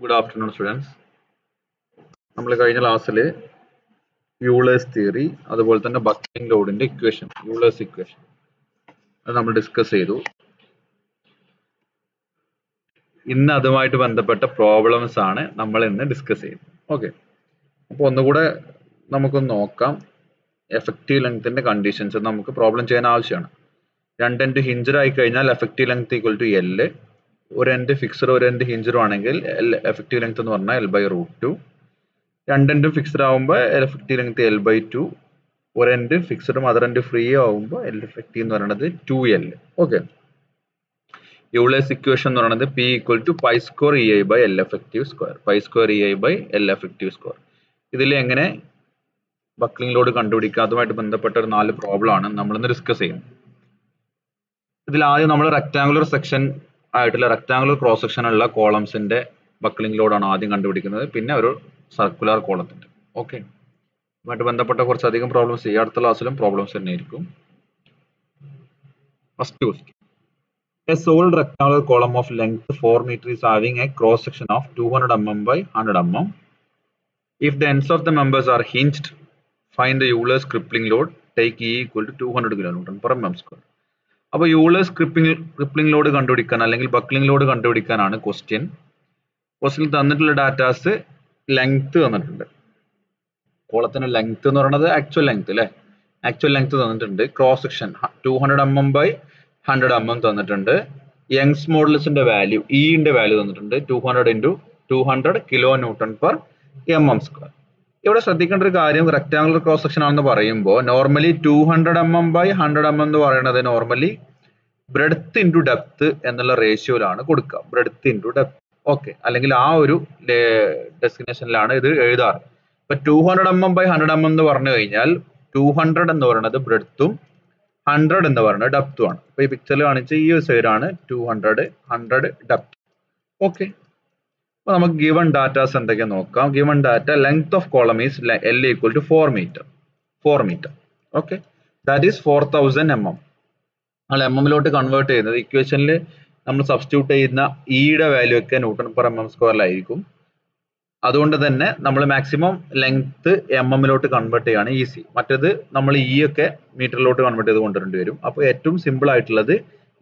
Good afternoon, students. നമ്മൾ കഴിഞ്ഞ ക്ലാസ്സിൽ യൂളേഴ്സ് തിയറി അതുപോലെ തന്നെ ബക്ക്ലിംഗ് ലോഡിന്റെ ഇക്വേഷൻ യൂളേഴ്സ് ഇക്വേഷൻ അത് നമ്മൾ ഡിസ്കസ് ചെയ്തു. ഇന്ന് അതുമായിട്ട് ബന്ധപ്പെട്ട പ്രോബ്ലംസ് ആണ് നമ്മൾ ഇന്ന് ഡിസ്കസ് ചെയ്യുന്നത്. ഓക്കെ, അപ്പോൾ ഒന്നുകൂടെ നമുക്കൊന്ന് നോക്കാം. എഫക്റ്റീവ് ലെങ്ത്തിന്റെ കണ്ടീഷൻസ് നമുക്ക് പ്രോബ്ലം ചെയ്യാൻ ആവശ്യമാണ്. രണ്ട് എൻഡ് ഹിഞ്ചർ ആയി കഴിഞ്ഞാൽ effective length equal to L, ഒരു എൻഡ് ഫിക്സഡ് ഒരു എൻഡ് ഹിഞ്ചറും ആണെങ്കിൽ എഫക്റ്റീവ് ലെങ്ത് എന്ന് പറഞ്ഞാൽ L/√2. രണ്ടെൻഡും ഫിക്സഡ് ആവുമ്പോൾ എഫക്റ്റീവ് ലെങ്ത് L/2, ഒരു എൻഡ് ഫിക്സഡും അതർ എൻഡ് ഫ്രീ ആവുമ്പോൾ എഫക്റ്റീവ് എന്ന് പറയുന്നത് 2L. ഓക്കെ, യൂളേഴ്സ് ഇക്വേഷൻ എന്ന് പറയുന്നത് P equal to pi square EI by L effective square, pi square EI by L effective square. ഇതിൽ എങ്ങനെ ബക്ക്ലിംഗ് ലോഡ് കണ്ടുപിടിക്കുക, അതുമായിട്ട് ബന്ധപ്പെട്ട ഒരു 4 പ്രോബ്ലം ആണ് നമ്മളിന്ന് ഡിസ്കസ് ചെയ്യുന്നത്. ഇതിൽ ആദ്യം നമ്മൾ റെക്ടാങ്കുലർ സെക്ഷൻ ആയിട്ടുള്ള റെക്ടാങ്കുലർ ക്രോസ് സെക്ഷൻ ഉള്ള കോളംസിന്റെ ബക്ക്ലിംഗ് ലോഡാണ് ആദ്യം കണ്ടുപിടിക്കുന്നത്, പിന്നെ ഒരു സർക്കുലർ കോളത്തിന്റെ. ഓക്കെ, അതുമായിട്ട് ബന്ധപ്പെട്ട കുറച്ചധികം പ്രോബ്ലംസ് ഈ അടുത്ത ക്ലാസ്സിലും പ്രോബ്ലംസ് തന്നെ ആയിരിക്കും. First question, a solid rectangular column of length 4 meter is having a cross section of 200 mm by 100 mm. If the ends of the members are hinged, find the Euler's crippling load. Take E equal to 200 kN per mm square. അപ്പോൾ Euler's crippling load കണ്ടുപിടിക്കാൻ അല്ലെങ്കിൽ buckling load കണ്ടുപിടിക്കാനാണ് question. ക്വസ്റ്റ്യനിൽ തന്നിട്ടുള്ള datas length തന്നിട്ടുണ്ട്. കോളത്തിന്റെ length എന്ന് പറയുന്നത് actual length അല്ലേ, actual length തന്നിട്ടുണ്ട്. Cross section 200 mm by 100 mm തന്നിട്ടുണ്ട്. യങ്സ് മോഡുലസിന്റെ വാല്യൂ ഇന്റെ വാല്യൂ തന്നിട്ടുണ്ട് 200 × 200 kN/mm². ഇവിടെ ശ്രദ്ധിക്കേണ്ട ഒരു കാര്യം, റെക്ടാങ്കുലർ ക്രോസ് സെക്ഷൻ ആണെന്ന് പറയുമ്പോൾ നോർമലി 200 mm by 100 mm എന്ന് പറയുന്നത് നോർമലി ബ്രെഡ്ത്ത് ഇൻറ്റു ഡെപ്ത് എന്നുള്ള റേഷ്യോയിലാണ് കൊടുക്കുക, ബ്രെഡ്ത്ത് ഇൻറ്റു ഡെപ്ത്. ഓക്കെ, അല്ലെങ്കിൽ ആ ഒരു ഡെസ്റ്റിനേഷനിലാണ് ഇത് എഴുതാറ്. ഇപ്പൊ 200 mm by 100 mm എന്ന് പറഞ്ഞു കഴിഞ്ഞാൽ 200 എന്ന് പറയുന്നത് ബ്രെഡ്ത്തും 100 എന്ന് പറയുന്നത് ഡെപ്തും ആണ്. അപ്പൊ ഈ പിക്ചറിൽ കാണിച്ച ഈ ഒരു സൈഡാണ് 200, 100 ഡെപ്ത്. ഓക്കെ, അപ്പൊ നമുക്ക് ഗിവൺ ഡാറ്റാസ് എന്തൊക്കെ നോക്കാം. Given data length of column is L equal to 4 meter. Okay, that is 4000 mm. നമ്മൾ എംഎമ്മിലോട്ട് കൺവേർട്ട് ചെയ്യുന്നത് ഇക്വേഷനിൽ നമ്മൾ സബ്സ്റ്റിറ്റ്യൂട്ട് ചെയ്യുന്ന ഇയുടെ വാല്യൂ ഒക്കെ Nm/mm²ആയിരിക്കും. അതുകൊണ്ട് തന്നെ നമ്മൾ മാക്സിമം ലെങ്ത് എംഎമ്മിലോട്ട് കൺവേർട്ട് ചെയ്യാണ് ഈസി. മറ്റേത് നമ്മൾ ഇ ഒക്കെ മീറ്ററിലോട്ട് കൺവേർട്ട് ചെയ്ത് കൊണ്ടുവരേണ്ടി വരും. അപ്പോൾ ഏറ്റവും സിമ്പിൾ ആയിട്ടുള്ളത്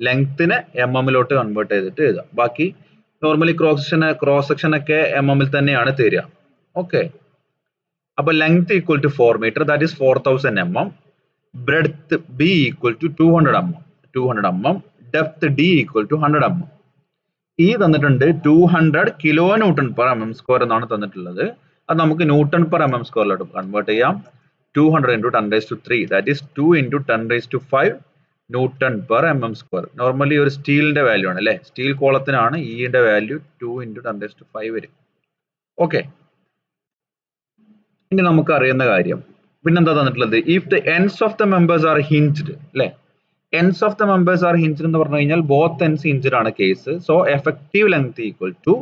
ലെങ്ത്തിനെ എംഎമ്മിലോട്ട് കൺവേർട്ട് ചെയ്തിട്ട് എഴുതാം. ബാക്കി നോർമലി ക്രോസ് സെക്ഷൻ ഒക്കെ എംഎമ്മിൽ തന്നെയാണ് തരിക. ഓക്കെ, അപ്പൊ length equal to 4 meter, that is 4000 mm. Breadth B equal to 200 mm. Depth D equal to 100 mm. ഈ തന്നിട്ടുണ്ട് 200 kN/mm² എന്നാണ് തന്നിട്ടുള്ളത്. അത് നമുക്ക് Nm/mm² കൺവേർട്ട് ചെയ്യാം. 200 × 10⁻³ ദാറ്റ് ഈസ് 2 × 10⁵ Nm/mm². നോർമലി ഒരു സ്റ്റീലിന്റെ വാല്യൂ ആണ് അല്ലെ, സ്റ്റീൽ കോളത്തിനാണ് ഇന്റെ വാല്യൂ 2 × 10⁵ വരും. ഓക്കെ, ഇനി നമുക്ക് അറിയുന്ന കാര്യം പിന്നെന്താ തന്നിട്ടുള്ളത്, if the ends of the members are hinged അല്ലെ. Ends of the members are hinged എന്ന് പറഞ്ഞു കഴിഞ്ഞാൽ ബോത്ത് എൻഡ്സ് ഹിഞ്ച്ഡ് ആണ് case. So effective length equal to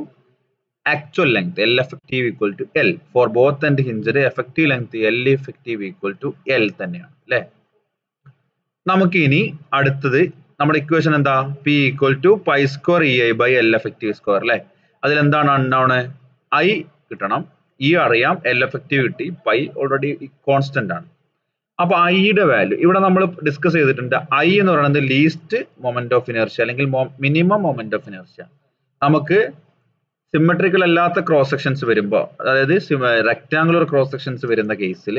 actual length L effective equal to L. For both end hinged effective length L effective equal to L തന്നെയാണ് അല്ലെ. നമുക്ക് ഇനി അടുത്തത് നമ്മുടെ ഇക്വേഷൻ എന്താ, P equal to pi square EI by L effective square അല്ലെ. അതിൽ എന്താണ് അൺനോൺ, I കിട്ടണം, E അറിയാം, L effective കിട്ടി, പൈ ഓൾറെഡി കോൺസ്റ്റന്റ് ആണ്. അപ്പൊ ഐയുടെ വാല്യൂ ഇവിടെ നമ്മൾ ഡിസ്കസ് ചെയ്തിട്ടുണ്ട്. ഐ എന്ന് പറയുന്നത് ലീസ്റ്റ് മൊമെന്റ് ഓഫ് ഇനർഷ്യ അല്ലെങ്കിൽ മിനിമം മൊമെന്റ് ഓഫ് ഇനർഷ്യ. നമുക്ക് സിമെട്രിക്കൽ അല്ലാത്ത ക്രോസ് സെക്ഷൻസ് വരുമ്പോൾ, അതായത് റെക്ടാങ്കുലർ ക്രോസ് സെക്ഷൻസ് വരുന്ന കേസിൽ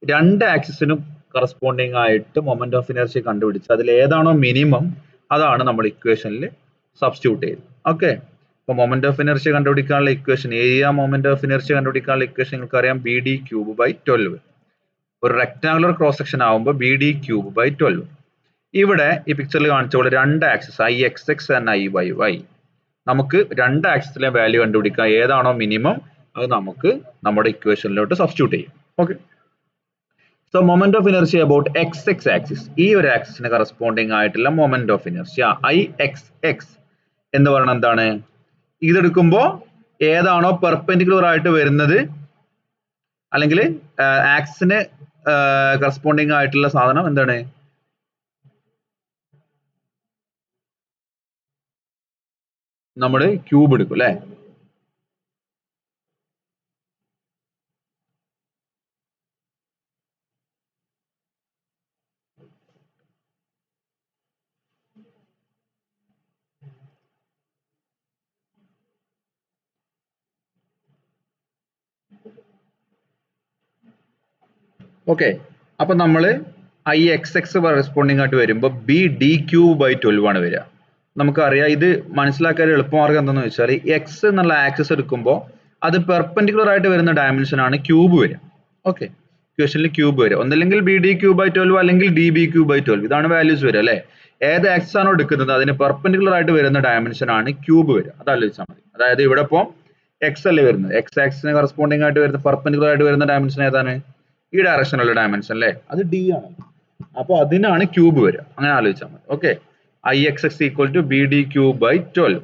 രണ്ട് ആക്സിസിനും കറസ്പോണ്ടിങ് ആയിട്ട് മൊമെന്റ് ഓഫ് ഇനർഷ്യ കണ്ടുപിടിച്ച് അതിൽ ഏതാണോ മിനിമം അതാണ് നമ്മൾ ഇക്വേഷനിൽ സബ്സ്റ്റിറ്റ്യൂട്ട് ചെയ്യുന്നത്. ഓക്കെ, അപ്പൊ മൊമെന്റ് ഓഫ് ഇനർഷ്യ കണ്ടുപിടിക്കാനുള്ള equation, area moment of inertia കണ്ടുപിടിക്കാനുള്ള ഇക്വേഷൻ നിങ്ങൾക്ക് അറിയാം, BD³/12. ഒരു റെക്ടാങ്കുലർ ക്രോസ് സെക്ഷൻ ആവുമ്പോൾ BD³/12. ഇവിടെ ഈ പിക്ചറിൽ കാണിച്ച പോലെ രണ്ട് ആക്സിസ് IXX ആൻഡ് IYY, നമുക്ക് രണ്ട് ആക്സിസിലെ വാല്യൂ കണ്ടുപിടിക്കാം. ഏതാണോ മിനിമം അത് നമുക്ക് നമ്മുടെ ഇക്വേഷനിലോട്ട് സബ്സ്റ്റിറ്റ്യൂട്ട് ചെയ്യും. Okay, so moment of inertia about XX axis, ഈ ഒരു ആക്സിസിന് കറസ്പോണ്ടിങ് ആയിട്ടുള്ള മൊമെന്റ് ഓഫ് ഇനർഷ്യ IXX എന്ന് പറയുന്നത് എന്താണ്, ഇതെടുക്കുമ്പോൾ ഏതാണോ പെർപെൻഡിക്കുലർ ആയിട്ട് വരുന്നത് അല്ലെങ്കിൽ ആക്സിന് കറസ്പോണ്ടിങ് ആയിട്ടുള്ള സാധനം എന്താണ്, നമ്മൾ ക്യൂബ് എടുക്കും അല്ലെ. ഓക്കെ, അപ്പൊ നമ്മൾ ഐ എക്സ് എക്സ് കറസ്പോണ്ടിങ് ആയിട്ട് വരുമ്പോൾ ബി ഡി ക്യൂബ് ബൈ 12 ആണ് വരിക. നമുക്കറിയാം ഇത് മനസ്സിലാക്കാൻ എളുപ്പമാർഗം എന്താണെന്ന് വെച്ചാൽ എക്സ് എന്നുള്ള ആക്സിസ് എടുക്കുമ്പോൾ അത് പെർപെൻഡിക്കുലർ ആയിട്ട് വരുന്ന ഡയമെൻഷൻ ആണ് ക്യൂബ് വരിക. ഓക്കെ, ക്വസ്റ്റനിൽ ക്യൂബ് വരിക, ഒന്നല്ലെങ്കിൽ ബി ഡി ക്യൂബ് ബൈ 12 അല്ലെങ്കിൽ ഡി ബി ക്യൂബ് ബൈ 12, ഇതാണ് വാല്യൂസ് വരിക അല്ലെ. ഏത് ആക്സിസ് ആണോ എടുക്കുന്നത് അതിന് പെർപെൻഡിക്കുലർ ആയിട്ട് വരുന്ന ഡയമെൻഷൻ ആണ് ക്യൂബ് വരിക. അത് ആലോചിച്ചാൽ മതി. അതായത് ഇവിടെ ഇപ്പോൾ എക്സ് അല്ലേ വരുന്നത്, എക്സ് ആക്സിന് കറസ്പോണ്ടിങ് ആയിട്ട് വരുന്ന പെർപെൻഡിക്കുലർ ആയിട്ട് വരുന്ന ഡയമെൻഷൻ ഏതാണ്? ഈ ഡയറക്ഷനുള്ള ഡയമെൻഷൻ അല്ലേ, അത് ഡി ആണ്. അപ്പൊ അതിനാണ് ക്യൂബ് വരിക, അങ്ങനെ ആലോചിച്ചാൽ മതി. Okay, I X X equal to B D cube by 12,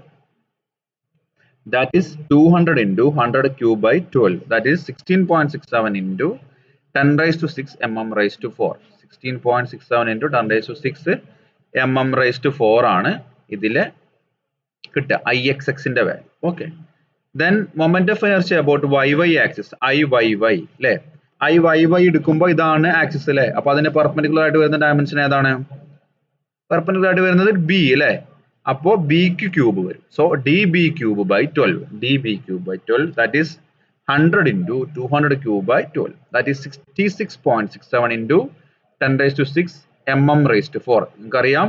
that is 200 into 100 cube by 12, that is 16.67 into 10 raised to 6 mm raised to 4. 16.67 into 10 raised to 6 mm raised to 4 ആണ് ഇതിലെ കിട്ടുക ഐ എക്സ് എക്സിന്റെ value. Okay, then moment of inertia about y axis i y അല്ലെ. I y എടുക്കുമ്പോൾ ഇതാണ് axis അല്ലെ. അപ്പൊ അതിന് പെർപെൻഡിക്കുലർ ആയിട്ട് വരുന്ന ഡയമെൻഷൻ ഏതാണ്? പെർപെൻഡിക്കുലർ ആയിട്ട് വരുന്നത് ബി അല്ലെ. അപ്പോ ബിക്ക് ക്യൂബ് വരും. So D B cube by 12, D B cube by 12, that is 100 into 200 cube by 12, that is 66.67 into 10 raised to 6 mm raised to 4. നിങ്ങൾക്കറിയാം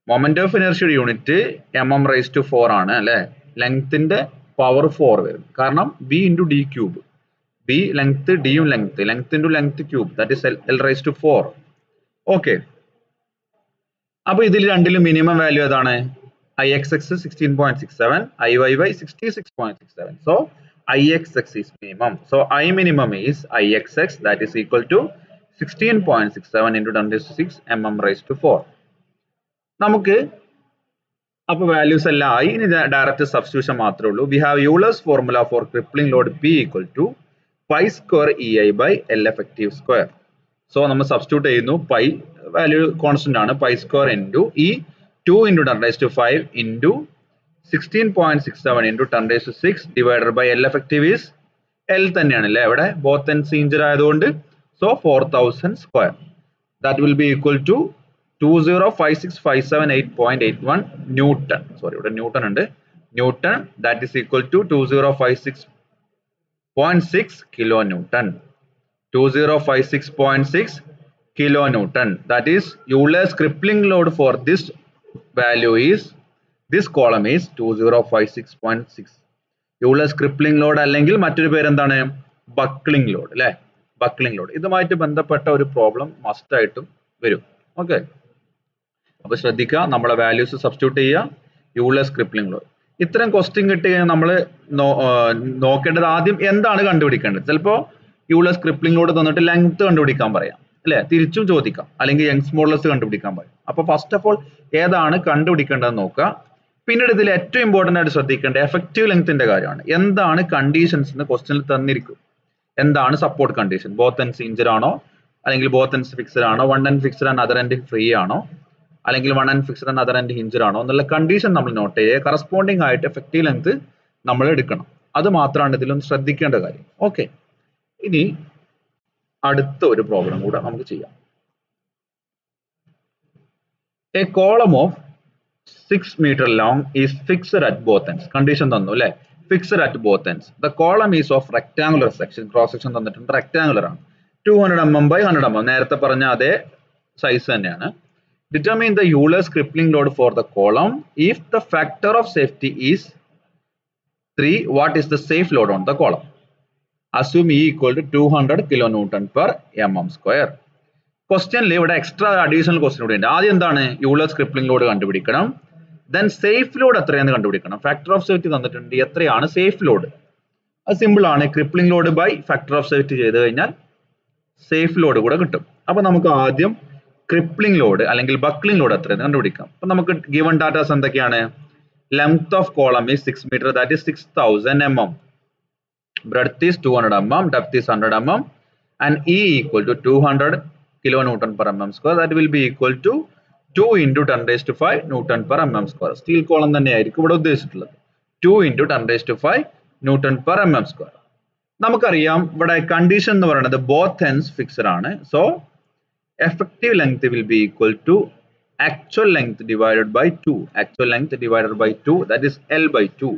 മൊമെന്റ് ഓഫ് ഇനർഷ്യയുടെ യൂണിറ്റ് mm raised to 4 ആണ് അല്ലെ. ലെങ്ത്തിന്റെ പവർ 4 വരും, കാരണം B into D cube, B length ഡിയും length, length into length cube, that is L raise to 4. Okay, അപ്പൊ ഇതിൽ രണ്ടിലും മിനിമം വാല്യൂ ഏതാണ്? I X X 16.67, I Y Y 66.67. So I X X is minimum. So I minimum is I X X, that is equal to 16.67 into 10 raised to 6 mm raised to 4. നമുക്ക് അപ്പൊ values എല്ലാം ആയി. ഇനി direct substitution മാത്രമേ ഉള്ളൂ. We have Euler's formula for crippling load P equal to pi square E I by L effective square. So നമ്മൾ substitute ചെയ്യുന്നു. Pi value constant ആണ്, പൈ സ്ക്വയർ ഇൻറ്റു ഈ 2 into 10 raised to 5 into 16.67 into 10 raised to 6 divided by L effective is L തന്നെയാണ് അല്ലേ, ഇവിടെ both ends injured ആയതുകൊണ്ട്. So 4000 square, that will be equal to 2056,578.81 Newton. Sorry, ഇവിടെ newton ഉണ്ട്, newton. That is equal to 2056.6 kilonewton. 2056.6 kilonewton. That is Euler's crippling load for this value is, this column is 2056.6. Euler's crippling load അല്ലെങ്കിൽ മറ്റൊരു പേര് എന്താണ്? Buckling load അല്ലെ, buckling load. ഇതുമായിട്ട് ബന്ധപ്പെട്ട ഒരു പ്രോബ്ലം മസ്റ്റ് ആയിട്ടും വരും. ഓക്കെ, അപ്പൊ ശ്രദ്ധിക്കുക, നമ്മളെ വാല്യൂസ് സബ്സ്റ്റിറ്റ്യൂട്ട് ചെയ്യുക. Euler's crippling load. ഇത്തരം ക്വസ്റ്റ്യൻ കിട്ടി കഴിഞ്ഞാൽ നമ്മൾ നോക്കേണ്ടത് ആദ്യം എന്താണ് കണ്ടുപിടിക്കേണ്ടത്. ചിലപ്പോ യൂളേഴ്സ് ക്രിപ്ലിംഗ് ലോഡ് തന്നിട്ട് ലെങ്ത് കണ്ടുപിടിക്കാൻ പറയാം അല്ലെ, തിരിച്ചും ചോദിക്കാം, അല്ലെങ്കിൽ യങ്സ് മോഡുലസ് കണ്ടുപിടിക്കാൻ പറയും. അപ്പൊ ഫസ്റ്റ് ഓഫ് ഓൾ ഏതാണ് കണ്ടുപിടിക്കേണ്ടതെന്ന് നോക്കുക. പിന്നീട് ഇതിൽ ഏറ്റവും ഇമ്പോർട്ടന്റ് ആയിട്ട് ശ്രദ്ധിക്കേണ്ട എഫക്റ്റീവ് ലെങ്ത്തിന്റെ കാര്യമാണ്. എന്താണ് കണ്ടീഷൻസ് എന്ന് ക്വസ്റ്റ്യനിൽ തന്നിരിക്കും. എന്താണ് support condition? Both ends hinged ആണോ, അല്ലെങ്കിൽ ബോത്ത് എൻഡ്സ് ഫിക്സഡ് ആണോ, one end fixed and other end free ആണോ, അല്ലെങ്കിൽ one end fixed and other end hinged ആണോ എന്നുള്ള കണ്ടീഷൻ നമ്മൾ നോട്ട് ചെയ്യുക. കറസ്പോണ്ടിങ് ആയിട്ട് എഫക്റ്റീവ് ലെങ്ത് നമ്മൾ എടുക്കണം. അത് മാത്രമാണ് ഇതിലൊന്ന് ശ്രദ്ധിക്കേണ്ട കാര്യം. ഓക്കെ, ഇനി അടുത്ത ഒരു പ്രോബ്ലം കൂടെ നമുക്ക് ചെയ്യാം. A column of 6 meter long is fixed at both ends. Condition തന്നു അല്ലെ, fixed at both ends. The column is of rectangular section, cross section തന്നിട്ടുണ്ട്, റെക്ടാങ്കുലർ ആണ്. 200 mm by 100 mm, നേരത്തെ പറഞ്ഞ അതേ സൈസ് തന്നെയാണ്. Determine the Euler's crippling load for the column. If the factor of safety is 3, what is the safe load on the column? Assume E equal to 200 kilonewton per mm square. ക്വസ്റ്റ്യനിൽ ഇവിടെ extra additional question കൂടി ഉണ്ട്. ആദ്യം എന്താണ്? Euler's crippling load കണ്ടുപിടിക്കണം. Then safe load എത്രയാണെന്ന് കണ്ടുപിടിക്കണം. Factor of safety തന്നിട്ടുണ്ട്, എത്രയാണ് സേഫ് ലോഡ്? അത് സിമ്പിൾ ആണ്, crippling load by factor of safety ചെയ്ത് കഴിഞ്ഞാൽ സേഫ് ലോഡ് കൂടെ കിട്ടും. അപ്പൊ നമുക്ക് ആദ്യം ക്രിപ്ലിംഗ് ലോഡ് അല്ലെങ്കിൽ ബക്ലിംഗ് ലോഡ് എത്രയെന്ന് കണ്ടുപിടിക്കാം. അപ്പൊ നമുക്ക് ഗിവൺ ഡാറ്റാസ് എന്തൊക്കെയാണ്? Length of column is 6 meter, that is 6000 mm. Breadth is 200 mm, depth is 100 mm, and E equal to 200 kilonewton per mm square. That will be equal to 2 into 10 raised to 5 Newton per mm square. Steel column തന്നെയായിരിക്കും ഇവിടെ ഉദ്ദേശിച്ചിട്ടുള്ളത്. 2 into 10 raised to 5 Newton per mm square. നമുക്കറിയാം ഇവിടെ condition എന്ന് പറയുന്നത് both ends fixed ആണ്. So effective length will be equal to actual length divided by 2. Actual length divided by 2, that is L by 2.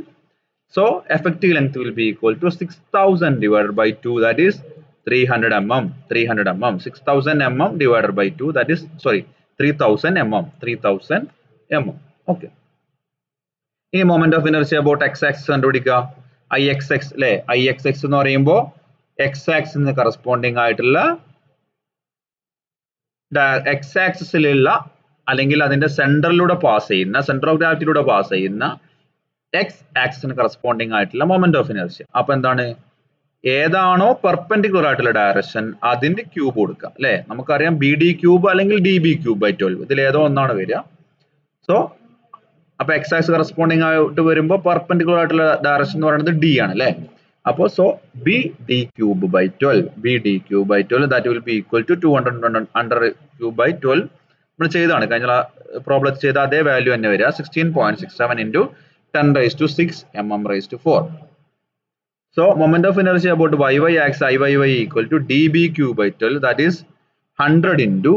So effective length will be equal to 6000 divided by 2, that is 300 mm, 300 mm, 6000 mm divided by 2, that is, sorry, 3000 mm, 3000 mm. Okay. ഇനി moment of inertia about x axis കണ്ടുപിടിക്കുക. Ixx അല്ലേ, Ixx എന്ന് പറയുമ്പോൾ x axis corresponding ആയിട്ടുള്ള x ആക്സിസിലുള്ള അല്ലെങ്കിൽ അതിന്റെ സെന്ററിലൂടെ pass ചെയ്യുന്ന, centre of ഗ്രാവിറ്റിയിലൂടെ pass ചെയ്യുന്ന x ആക്സിസിന് കറസ്പോണ്ടിങ് ആയിട്ടുള്ള മൊമെന്റ് ഓഫ് ഇനർഷ്യ. അപ്പൊ എന്താണ്, ഏതാണോ പെർപെൻഡിക്കുലർ ആയിട്ടുള്ള ഡയറക്ഷൻ അതിന്റെ ക്യൂബ് കൊടുക്കുക അല്ലെ. നമുക്കറിയാം ബി ഡി ക്യൂബ് അല്ലെങ്കിൽ ഡി ബി ക്യൂബ് ബൈ 12, ഇതിൽ ഏതോ ഒന്നാണ് വരിക. സോ അപ്പൊ x ആക്സിസ് കറസ്പോണ്ടിങ് ആയിട്ട് വരുമ്പോൾ പെർപെൻഡിക്കുലർ ആയിട്ടുള്ള ഡയറക്ഷൻ എന്ന് പറയുന്നത് ഡി ആണ് അല്ലെ. അപ്പോൾ so B D cube by 12, B D cube by 12 that will be equal to 200 under cube by 12. നമ്മൾ ചെയ്താണ്, കഴിഞ്ഞ പ്രോബ്ലം ചെയ്ത അതേ വാല്യൂ തന്നെ വരിക. 16.67 into 10 raised to 6 mm raised to 4. So moment of inertia about y axis Iyy equal to db cube by 12, that is 100 into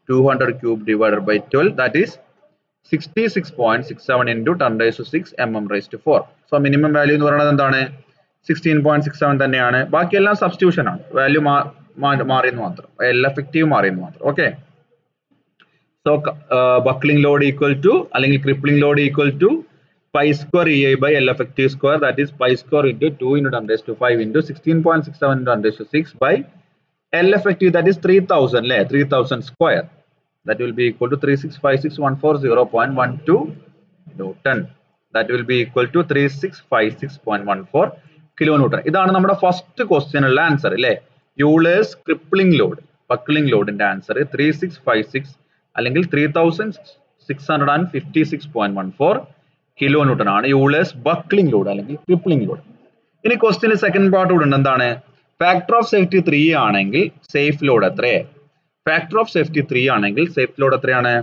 200 cube divided by 12, that is 66.67 into 10 raised to 6 mm raised to 4. So minimum value എന്ന് പറയുന്നത് എന്താണ്, 16.67 തന്നെയാണ്. ബാക്കിയെല്ലാം substitution ആണ്, value മാറിയെന്ന് മാത്രം, L effective മാറിയെന്ന് മാത്രം. Okay. So buckling load equal to അല്ലെങ്കിൽ crippling load equal to pi square EI by L effective square, that is pi square into 2 into 10 raised to 5 into 16.67 into 10 raised to 6 by L effective, that is 3000 le, 3000 square, that will be equal to 3656140.12 Newton, that will be equal to 3656.14 kilonewton. ഇതാണ് നമ്മുടെ first question ഉള്ള answer അല്ലേ. Euler's crippling load, buckling ലോഡിന്റെ answer 3656 അല്ലെങ്കിൽ 3656.14 kilo newton ആണ് Euler's buckling load അല്ലെങ്കിൽ crippling load. ഇനി question second part കൂടെ ഉണ്ട്. എന്താണ്, ഫാക്ടർ ഓഫ് സേഫ്റ്റി 3 ആണെങ്കിൽ സേഫ് ലോഡ് എത്രേ? ഫാക്ടർ ഓഫ് സേഫ്റ്റി 3 ആണെങ്കിൽ സേഫ് ലോഡ് എത്രയാണ്?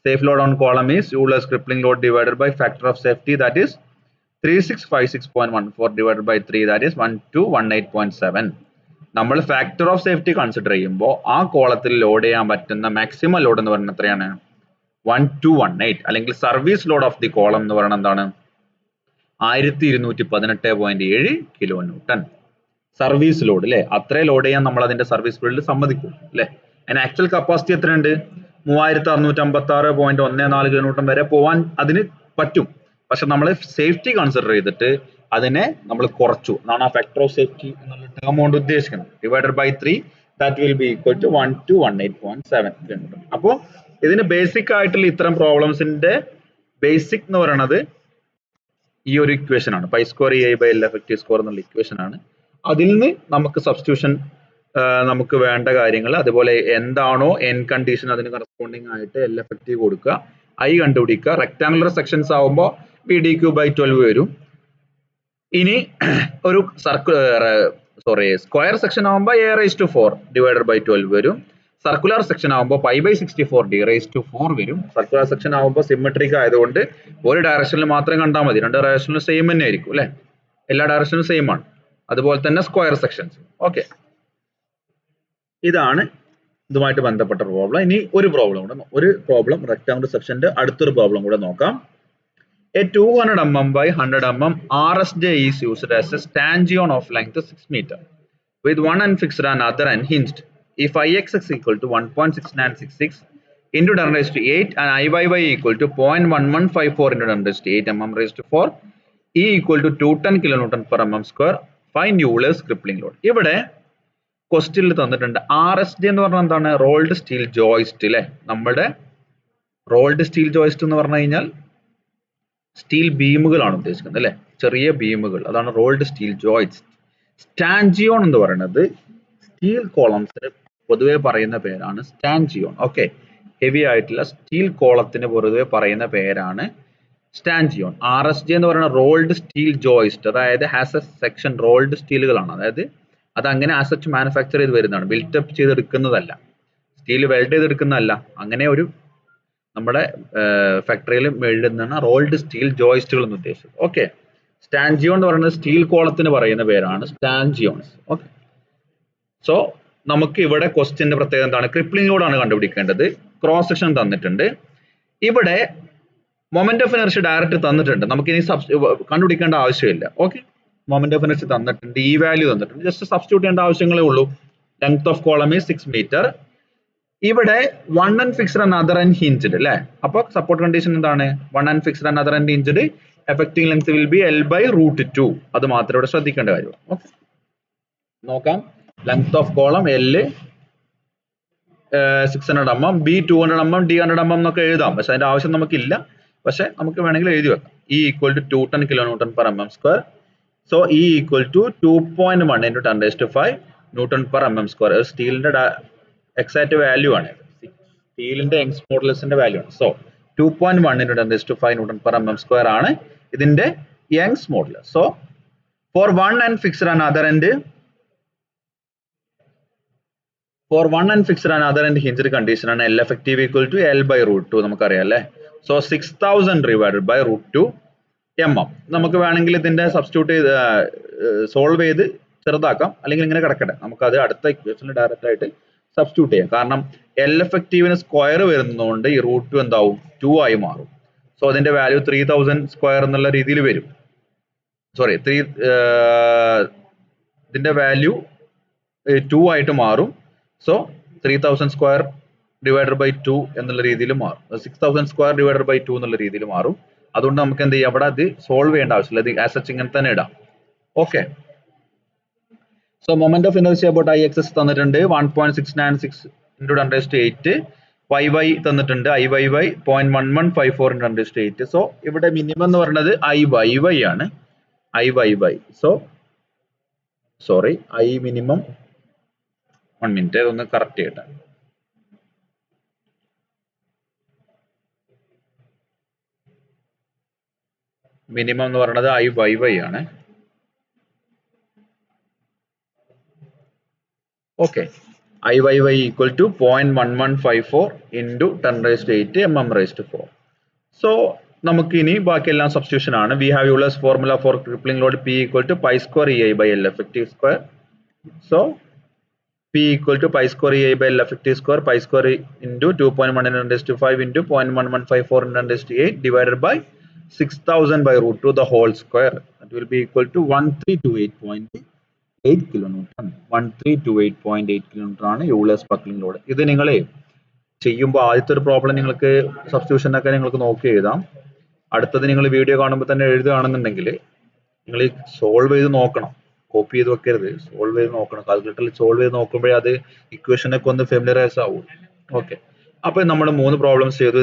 Safe load on column is Euler's crippling load divided by factor of safety, that is 3656.14 divided by 3, that is 1218.7. നമ്മൾ factor of safety consider ചെയ്യുമ്പോൾ ആ കോളത്തിൽ load ചെയ്യാൻ പറ്റുന്ന maximum load എന്ന് പറയുന്നത് എത്രയാണ്? 1218. അല്ലെങ്കിൽ service load of the column എന്ന് പറയുന്നത് എന്താണ്? 1218.7 കിലോ ന്യൂട്ടൺ സർവീസ് ലോഡ് അല്ലെ. അത്രേ ലോഡ് ചെയ്യാൻ നമ്മൾ അതിന്റെ സർവീസ് ഫീൽഡിൽ സമ്മതിക്കും അല്ലെ. അതിന് ആക്ച്വൽ കപ്പാസിറ്റി എത്രയുണ്ട്? 3656.14 കിലോ ന്യൂട്ടൺ വരെ പോവാൻ അതിന് പറ്റും. പക്ഷെ നമ്മൾ സേഫ്റ്റി കൺസിഡർ ചെയ്തിട്ട് അതിനെ നമ്മൾ കുറച്ചു എന്നാണ് ആ ഫാക്ടർ ഓഫ് സേഫ്റ്റി എന്നുള്ള ടേം കൊണ്ട് ഉദ്ദേശിക്കുന്നത്. Divided by 3, that will be equal to 1218.7 kilo newton. അപ്പോൾ ഇതിന് ബേസിക് ആയിട്ടുള്ള ഇത്തരം പ്രോബ്ലംസിന്റെ ബേസിക് എന്ന് പറയുന്നത് ഈ ഒരു ഇക്വേഷൻ ആണ്, pi square EI by L effective square എന്നുള്ള ഇക്വേഷൻ ആണ്. അതിൽ നിന്ന് നമുക്ക് സബ്സ്റ്റിറ്റ്യൂഷൻ നമുക്ക് വേണ്ട കാര്യങ്ങൾ, അതുപോലെ എന്താണോ എൻ കണ്ടീഷൻ അതിന് കറസ്പോണ്ടിങ് ആയിട്ട് L effective കൊടുക്കുക, I കണ്ടുപിടിക്കുക. റെക്ടാങ്കുലർ സെക്ഷൻസ് ആവുമ്പോൾ BD ക്യൂബ് ബൈ 12 വരും. ഇനി ഒരു സ്ക്വയർ സെക്ഷൻ ആവുമ്പോൾ A raised to 4 divided by 12 വരും. സർക്കുലർ സെക്ഷൻ ആവുമ്പോൾ pi by 64 D raised to 4 വരും. സർക്കുലർ സെക്ഷൻ ആവുമ്പോൾ സിമെട്രിക് ആയതുകൊണ്ട് ഒരു ഡയറക്ഷനിൽ മാത്രം കണ്ടാൽ മതി, രണ്ട് ഡയറക്ഷനിലും സെയിം തന്നെ ആയിരിക്കും അല്ലെ, എല്ലാ ഡയറക്ഷനിലും സെയിം ആണ്. അതുപോലെ തന്നെ സ്ക്വയർ സെക്ഷൻസ്. ഓക്കെ, ഇതാണ് ഇതുമായിട്ട് ബന്ധപ്പെട്ട പ്രോബ്ലം. ഇനി ഒരു പ്രോബ്ലം റെക്ടാങ്കുലർ സെക്ഷന്റെ അടുത്തൊരു പ്രോബ്ലം കൂടെ നോക്കാം. A 200 mm by 100 mm RSJ is used as a stanchion of length 6 meter with one end fixed and other end hinged. If Ix is equal to 1.6966 into 10 raised to 8 and Iyy equal to 0.1154 into 10 raised to 8 mm raised to 4, E equal to 210 kilonewton per mm square, find Euler's crippling load. ഇവിടെ ക്വസ്റ്റ്യനിൽ തന്നിട്ടുണ്ട് RSJ എന്ന് പറഞ്ഞാൽ എന്താണ്? Rolled steel joist അല്ലെ. നമ്മുടെ rolled steel joist എന്ന് പറഞ്ഞു കഴിഞ്ഞാൽ സ്റ്റീൽ ബീമുകളാണ് ഉദ്ദേശിക്കുന്നത് അല്ലെ, ചെറിയ ബീമുകൾ, അതാണ് റോൾഡ് സ്റ്റീൽ ജോയിസ്റ്റ്. സ്റ്റാൻജിയോൺ എന്ന് പറയുന്നത് സ്റ്റീൽ കോളംസിന് പൊതുവെ പറയുന്ന പേരാണ് സ്റ്റാൻജിയോൺ. ഓക്കെ, ഹെവി ആയിട്ടുള്ള സ്റ്റീൽ കോളത്തിന് പൊതുവെ പറയുന്ന പേരാണ് സ്റ്റാൻജിയോൺ. RSJ എന്ന് പറയുന്ന റോൾഡ് സ്റ്റീൽ ജോയിസ്റ്റ്, അതായത് ഹാസ് എ സെക്ഷൻ റോൾഡ് സ്റ്റീലുകളാണ്. അതായത് അത് അങ്ങനെ ആസച്ച് മാനുഫാക്ചർ ചെയ്ത് വരുന്നതാണ്, ബിൽറ്റപ്പ് ചെയ്തെടുക്കുന്നതല്ല, സ്റ്റീൽ വെൽഡ് ചെയ്തെടുക്കുന്നതല്ല. അങ്ങനെ ഒരു നമ്മുടെ ഫാക്ടറിയിൽ എഴുതുന്നതാണ് റോൾഡ് സ്റ്റീൽ ജോയിസ്റ്റുകൾ എന്ന് ഉദ്ദേശിച്ചത്. ഓക്കെ, സ്റ്റാൻജിയോൺ എന്ന് പറയുന്നത് സ്റ്റീൽ കോളത്തിന് പറയുന്ന പേരാണ് സ്റ്റാൻജിയോൺസ്. ഓക്കെ, സോ നമുക്ക് ഇവിടെ ക്വസ്റ്റ്യന്റെ പ്രത്യേകത എന്താണ്? ക്രിപ്ലിംഗ് ലോഡാണ് കണ്ടുപിടിക്കേണ്ടത്. ക്രോസ് സെക്ഷൻ തന്നിട്ടുണ്ട്. ഇവിടെ മൊമെന്റ് ഓഫ് ഇനർഷ്യ ഡയറക്റ്റ് തന്നിട്ടുണ്ട്, നമുക്ക് ഇനി കണ്ടുപിടിക്കേണ്ട ആവശ്യമില്ല. ഓക്കെ, മൊമെന്റ് ഓഫ് ഇനർഷ്യ തന്നിട്ടുണ്ട്, ഈ വാല്യൂ തന്നിട്ടുണ്ട്, ജസ്റ്റ് സബ്സ്റ്റിറ്റ്യൂട്ട് ചെയ്യേണ്ട ആവശ്യങ്ങളേ ഉള്ളൂ. Length of column is 6 meter. ഇവിടെ one end fixed and other end hinged അല്ലെ. അപ്പൊ സപ്പോർട്ട് കണ്ടീഷൻ എന്താണ്? One end fixed and other end hinged, effective length will be L/√2. അത് മാത്രമേ ഇവിടെ ശ്രദ്ധിക്കേണ്ട കാര്യം. ഓക്കെ, നോക്കാം. Length of column L 600 mm, B 200 mm, D 100 mm എന്നൊക്കെ എഴുതാം. പക്ഷെ അതിന്റെ ആവശ്യം നമുക്കില്ല. പക്ഷെ നമുക്ക് വേണമെങ്കിൽ എഴുതി വെക്കാം. E equal to 210 kN/mm². So E equal to 2.1 into 10⁵ Newton/mm². സ്റ്റീലിന്റെ എക്സാക്ട് വാല്യൂ ആണ്. സ്റ്റീലിന്റെ യങ്സ് മോഡുലസിന്റെ വാല്യൂ ആണ്. സോ 2.1 into 10⁵ Newton/mm² ആണ് ഇതിന്റെ Young's modulus. So for one end fixed and other end hinged condition ആണ് L effective equal to L/√2 നമുക്കറിയാം അല്ലെ. So 6000 divided by √2 mm. നമുക്ക് വേണമെങ്കിൽ ഇതിന്റെ സബ്സ്റ്റിറ്റ്യൂട്ട് ചെയ്ത് സോൾവ് ചെയ്ത് ചെറുതാക്കാം, അല്ലെങ്കിൽ ഇങ്ങനെ കിടക്കട്ടെ. നമുക്ക് അത് അടുത്ത ഇക്വേഷനിൽ ഡയറക്റ്റ് ആയിട്ട് സബ്സ്റ്റിറ്റ്യൂട്ട് ചെയ്യാം. കാരണം L effectiveന് സ്ക്വയർ വരുന്നതുകൊണ്ട് ഈ √2 എന്താവും? 2 ആയി മാറും. സോ അതിന്റെ വാല്യൂ 3000 സ്ക്വയർ എന്നുള്ള രീതിയിൽ വരും. സോറി, ഇതിന്റെ വാല്യൂ 2 ആയിട്ട് മാറും. സോ 3000 സ്ക്വയർ ഡിവൈഡഡ് ബൈ 2 എന്നുള്ള രീതിയിൽ മാറും. 6000 സ്ക്വയർ ഡിവൈഡഡ് ബൈ 2 എന്നുള്ള രീതിയിൽ മാറും. അതുകൊണ്ട് നമുക്ക് എന്ത് ചെയ്യാം, അവിടെ അത് സോൾവ് ചെയ്യേണ്ട ആവശ്യമില്ല. ഇത് ആസ് സച്ച് ഇങ്ങനെ തന്നെ ഇടാം. Okay, so moment of inertia about IXS തന്നിട്ടുണ്ട് 1.696 into 10⁸. YY തന്നിട്ടുണ്ട് IYY 0.1154 into 10⁸. സോ ഇവിടെ മിനിമം എന്ന് പറയുന്നത് IYY ആണ്. IYY. So sorry, I minimum 1 minute ഇതൊന്ന് കറക്റ്റ് ചെയ്യട്ടെ. മിനിമം എന്ന് പറയുന്നത് IYY ആണ്. Okay, IYY equal to 0.1154 into 10⁸ mm⁴. So നമുക്ക് ഇനി ബാക്കിയെല്ലാം സബ്സ്റ്റിറ്റ്യൂഷൻ ആണ്. We have used formula for crippling load P equal to pi square EI by L effective square. So P equal to pi square EI by L effective square, pi square into 2.1 into 10⁵ into 0.1154 into 10⁸ divided by 6000 by √2 the whole square. That will be equal to 1328.8 kilonewton. 1328.8 kilonewton ആണ് Euler's buckling load. ഇത് നിങ്ങൾ ചെയ്യുമ്പോൾ ആദ്യത്തെ ഒരു problem നിങ്ങൾക്ക് substitution ഒക്കെ നിങ്ങൾക്ക് നോക്കി എഴുതാം. അടുത്തത് നിങ്ങൾ വീഡിയോ കാണുമ്പോൾ തന്നെ എഴുതുകയാണെന്നുണ്ടെങ്കിൽ നിങ്ങൾ സോൾവ് ചെയ്ത് നോക്കണം, കോപ്പി ചെയ്ത് വെക്കരുത്, സോൾവ് ചെയ്ത് നോക്കണം. കാൽക്കുലേറ്ററിൽ സോൾവ് ചെയ്ത് നോക്കുമ്പോഴേ അത് ഇക്വേഷനൊക്കെ ഒന്ന് ഫെമിലറൈസ് ആവും. ഓക്കെ, അപ്പൊ നമ്മൾ 3 പ്രോബ്ലംസ് ചെയ്തു.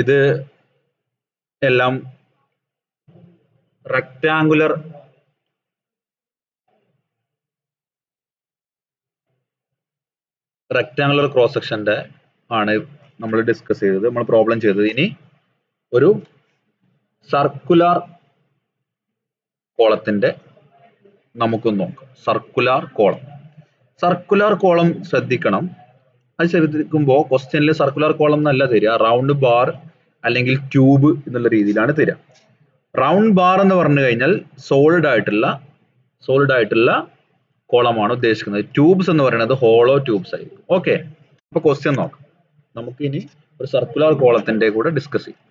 ഇത് എല്ലാം റെക്ടാങ്കുലർ ക്രോസ് സെക്ഷന്റെ ആണ് നമ്മൾ ഡിസ്കസ് ചെയ്തത്, നമ്മൾ പ്രോബ്ലം ചെയ്തത്. ഇനി ഒരു സർക്കുലർ കോളത്തിന്റെ നമുക്കൊന്ന് നോക്കാം. സർക്കുലർ കോളം ശ്രദ്ധിക്കണം. അത് ശ്രദ്ധിക്കുമ്പോൾ ക്വസ്റ്റ്യനിൽ സർക്കുലർ കോളം എന്നല്ല തരിക, റൗണ്ട് ബാർ അല്ലെങ്കിൽ ട്യൂബ് എന്നുള്ള രീതിയിലാണ് തരിക. റൗണ്ട് ബാർ എന്ന് പറഞ്ഞു കഴിഞ്ഞാൽ സോളിഡ് ആയിട്ടുള്ള കോളമാണ് ഉദ്ദേശിക്കുന്നത്. ട്യൂബ്സ് എന്ന് പറയുന്നത് ഹോളോ ട്യൂബ്സ് ആയിരിക്കും. ഓക്കെ, അപ്പൊ ക്വസ്റ്റ്യൻ നോക്കാം. നമുക്ക് ഇനി ഒരു സർക്കുലർ കോളത്തിന്റെ കൂടെ ഡിസ്കസ് ചെയ്യാം.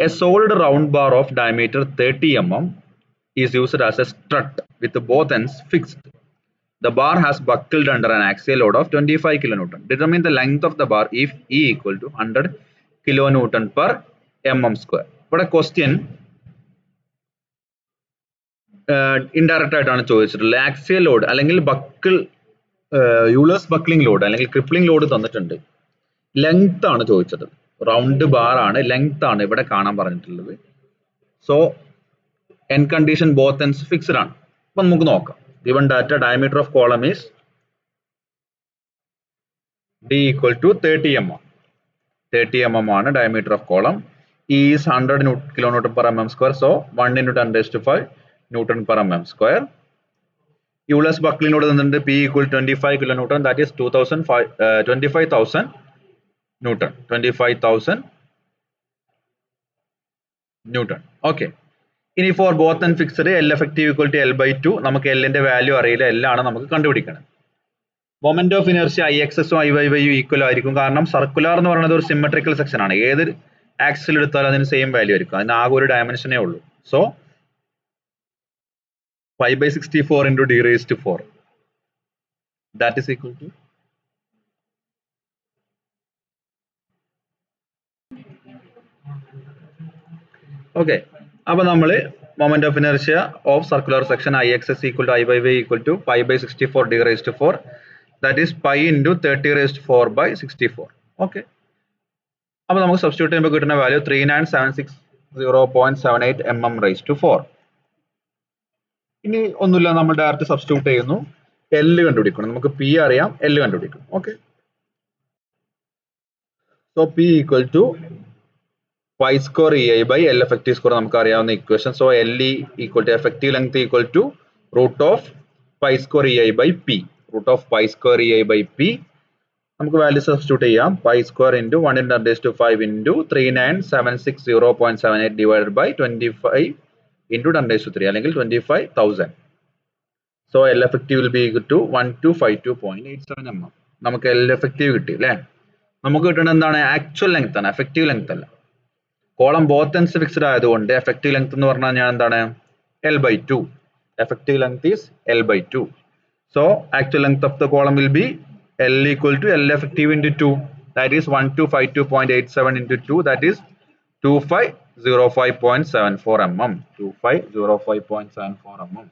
A solid round bar of diameter 30 mm is used as a strut with both ends fixed. The bar has buckled under an axial load of 25 kilonewton. Determine the length of the bar if E equal to 100 kilonewton/mm². ഇവിടെ question indirect ആയിട്ടാണ് ചോദിച്ചിട്ടുള്ളത്. Axial load അല്ലെങ്കിൽ Euler's buckling load അല്ലെങ്കിൽ crippling load തന്നിട്ടുണ്ട്. Length ആണ് ചോദിച്ചത്. Round bar ആണ്, length ആണ് ഇവിടെ കാണാൻ പറഞ്ഞിട്ടുള്ളത്. So N condition both ends fixed ആണ്. അപ്പൊ നമുക്ക് നോക്കാം. Given data, diameter of column is D equal to 30 mm. 30 mm ആണ് diameter of column. E is 100 kilonewton/mm². So 1 into 10⁵ Newton/mm². Euler's buckling load തന്നിട്ടുണ്ട് P equal to 25 kilonewton. That is 25,000 Newton. 25,000 Newton. Okay. ഇനി for both and fixed L effective equal to L/2. നമുക്ക് L ന്റെ value അറിയില്ല, L ആണ് നമുക്ക് കണ്ടുപിടിക്കണം. Moment of inertia IXS ഉം IYY equal ആയിരിക്കും. കാരണം സർക്കുലർ എന്ന് പറയുന്നത് ഒരു സിമെട്രിക്കൽ സെക്ഷൻ ആണ്. ഏത് ആക്സിൽ എടുത്താലും അതിന് സെയിം വാല്യൂ ആയിരിക്കും. അതിന് ആകെ ഒരു ഡയമെൻഷനേ ഉള്ളൂ. So pi by 64 into d raised to 4. That is equal to okay. അപ്പോൾ നമ്മൾ moment of inertia of circular section Ix is equal to I by V equal to pi by 64 d raised to 4. That is pi into 30 raised to 4 by 64. Okay. അപ്പോൾ നമുക്ക് substitute ചെയ്യുമ്പോൾ കിട്ടുന്ന value 39760.78 mm raised to 4. ഇനി ഒന്നുമില്ല, നമ്മൾ direct substitute ചെയ്യുന്നു. L കണ്ടുപിടിക്കണം. നമുക്ക് P അറിയാം, L കണ്ടുപിടിക്കണം. Okay. So P equal to pi square EI by L effective square നമുക്ക് അറിയാവുന്ന equation. So LE equal to effective length equal to root of pi square EI by P. Root of pi square EI by P നമുക്ക് value substitute ചെയ്യാം. pi square into 1 into 10 raised to 5 into 39760.78 divided by 25 into 10 raised to 3 അല്ലെങ്കിൽ 25,000. So L effective will be equal to 1252.87 mm. നമുക്ക് L effective കിട്ടി അല്ലേ? നമുക്ക് കിട്ടുന്നത് എന്താണ്? Actual length ആണ്, എഫക്റ്റീവ് ലെങ്ത് അല്ല. കോളം ബോത്ത് എൻഡ്സ് ഫിക്സ്ഡ് ആയതുകൊണ്ട് എഫക്റ്റീവ് ലെങ്ത് എന്ന് പറഞ്ഞാൽ ഞാൻ എന്താണ്? L/2. Effective length is L/2. So actual length of the column will be L equal to L effective into 2. That is 1252.87 into 2. That is 2505.74 mm. 2505.74 mm.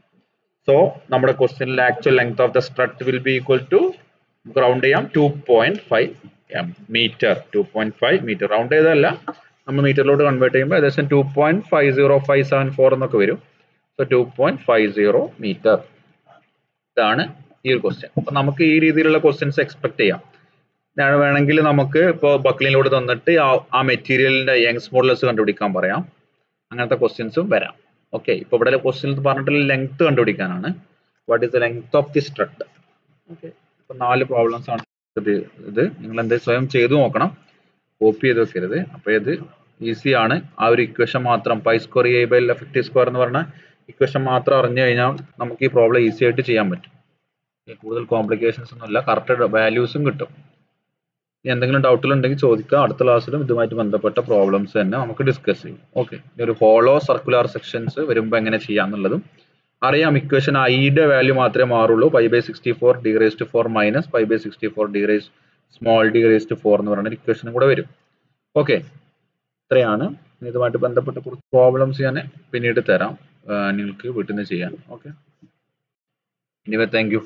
So നമ്മുടെ ക്വസ്റ്റ്യനിലെ actual length of the strut will be equal to round ചെയ്യാം 2.5 metre. 2.5 metre round ചെയ്തതല്ല, നമ്മൾ മീറ്ററിലോട്ട് convert ചെയ്യുമ്പോൾ ഏകദേശം 2.50574 എന്നൊക്കെ വരും. So 2.50 meter. ഇതാണ് ഈ ഒരു ക്വസ്റ്റ്യൻ. അപ്പൊ നമുക്ക് ഈ രീതിയിലുള്ള ക്വസ്റ്റ്യൻസ് എക്സ്പെക്ട് ചെയ്യാം. വേണമെങ്കിൽ നമുക്ക് ഇപ്പോൾ ബക്ലിങ്ങിലോട്ട് തന്നിട്ട് ആ മെറ്റീരിയലിന്റെ യങ്സ് മോഡുലസ് കണ്ടുപിടിക്കാൻ പറയാം. അങ്ങനത്തെ ക്വസ്റ്റ്യൻസും വരാം. ഓക്കെ. ഇപ്പൊ ഇവിടെ ക്വസ്റ്റ്യൻ പറഞ്ഞിട്ടുള്ള ലെങ്ത് കണ്ടുപിടിക്കാനാണ്. What is the length of the strut? Okay. ഇപ്പൊ 4 പ്രോബ്ലംസ് ആണ് ഇത്. നിങ്ങൾ എന്താ സ്വയം ചെയ്തു നോക്കണം, കോപ്പി ചെയ്ത് വെക്കരുത്. അപ്പൊ ഇത് ഈസി ആണ്. ആ ഒരു ഇക്വേഷൻ മാത്രം pi square EI by L effective square എന്ന് പറഞ്ഞ ഇക്വേഷൻ മാത്രം അറിഞ്ഞു കഴിഞ്ഞാൽ നമുക്ക് ഈ പ്രോബ്ലം ഈസി ആയിട്ട് ചെയ്യാൻ പറ്റും. കൂടുതൽ കോംപ്ലിക്കേഷൻസ് ഒന്നുമില്ല, കറക്റ്റ് വാല്യൂസും കിട്ടും. എന്തെങ്കിലും ഡൗട്ടുകൾ ഉണ്ടെങ്കിൽ ചോദിക്കുക. അടുത്ത ക്ലാസ്സിലും ഇതുമായിട്ട് ബന്ധപ്പെട്ട പ്രോബ്ലംസ് തന്നെ നമുക്ക് ഡിസ്കസ് ചെയ്യും. ഓക്കെ. ഒരു ഹോളോ സർക്കുലർ സെക്ഷൻസ് വരുമ്പോൾ എങ്ങനെ ചെയ്യാന്നുള്ളതും അറിയാം. ഇക്വേഷൻ ഐയുടെ വാല്യൂ മാത്രമേ മാറുള്ളൂ. pi by 64 d raised to 4 minus pi by 64 d raised small d raised to 4 എന്ന് പറയുന്ന ഇക്വേഷനും കൂടെ വരും. ഓക്കെ. ഇത്രയാണ്. ഇതുമായിട്ട് ബന്ധപ്പെട്ട കുറച്ച് പ്രോബ്ലംസ് ഞാൻ പിന്നീട് തരാം നിങ്ങൾക്ക് വീട്ടിൽ നിന്ന് ചെയ്യാൻ. ഓക്കെ. Anyway thank you.